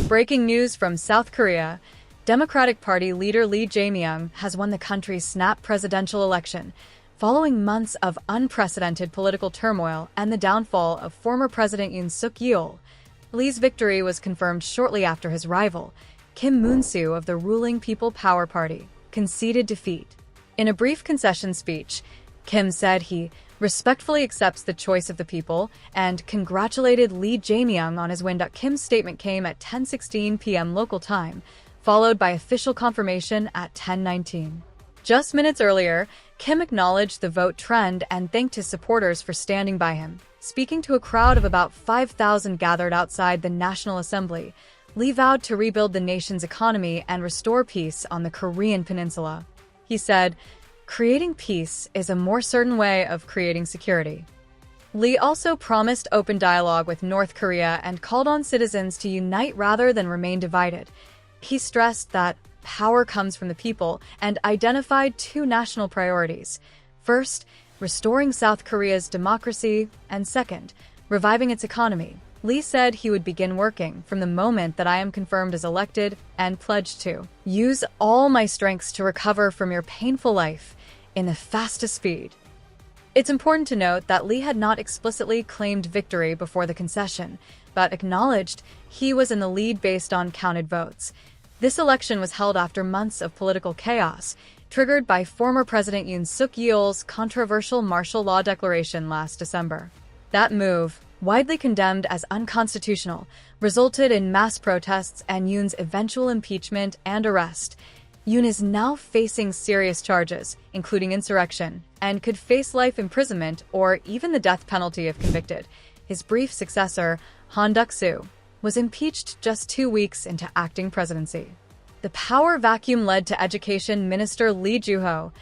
Breaking news from South Korea. Democratic Party leader Lee Jae-Myung has won the country's snap presidential election, following months of unprecedented political turmoil and the downfall of former President Yoon Suk-yeol. Lee's victory was confirmed shortly after his rival, Kim Moon-soo of the ruling People Power Party, conceded defeat. In a brief concession speech, Kim said he respectfully accepts the choice of the people and congratulated Lee Jae-Myung on his win. Kim's statement came at 10:16 p.m. local time, followed by official confirmation at 10:19. Just minutes earlier, Kim acknowledged the vote trend and thanked his supporters for standing by him. Speaking to a crowd of about 5,000 gathered outside the National Assembly, Lee vowed to rebuild the nation's economy and restore peace on the Korean peninsula. He said, "Creating peace is a more certain way of creating security." Lee also promised open dialogue with North Korea and called on citizens to unite rather than remain divided. He stressed that power comes from the people and identified two national priorities. First, restoring South Korea's democracy, and second, reviving its economy. Lee said he would begin working from the moment that I am confirmed as elected and pledged to use all my strengths to recover from your painful life in the fastest speed. It's important to note that Lee had not explicitly claimed victory before the concession, but acknowledged he was in the lead based on counted votes. This election was held after months of political chaos, triggered by former President Yoon Suk-yeol's controversial martial law declaration last December. That move, widely condemned as unconstitutional, resulted in mass protests and Yoon's eventual impeachment and arrest. Yoon is now facing serious charges, including insurrection, and could face life imprisonment or even the death penalty if convicted. His brief successor, Han Duck-soo, was impeached just 2 weeks into acting presidency. The power vacuum led to Education Minister Lee Joo-ho,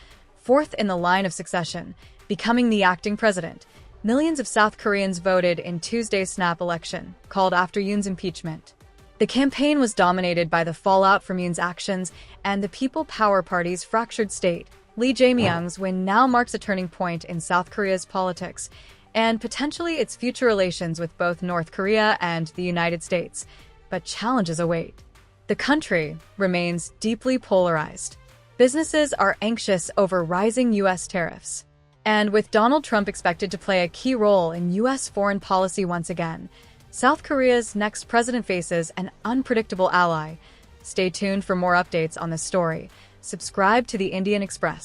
fourth in the line of succession, becoming the acting president. Millions of South Koreans voted in Tuesday's snap election, called after Yoon's impeachment. The campaign was dominated by the fallout from Yoon's actions and the People Power Party's fractured state. Lee Jae-myung's win now marks a turning point in South Korea's politics and potentially its future relations with both North Korea and the United States. But challenges await. The country remains deeply polarized. Businesses are anxious over rising U.S. tariffs. And with Donald Trump expected to play a key role in U.S. foreign policy once again, South Korea's next president faces an unpredictable ally. Stay tuned for more updates on this story. Subscribe to the Indian Express.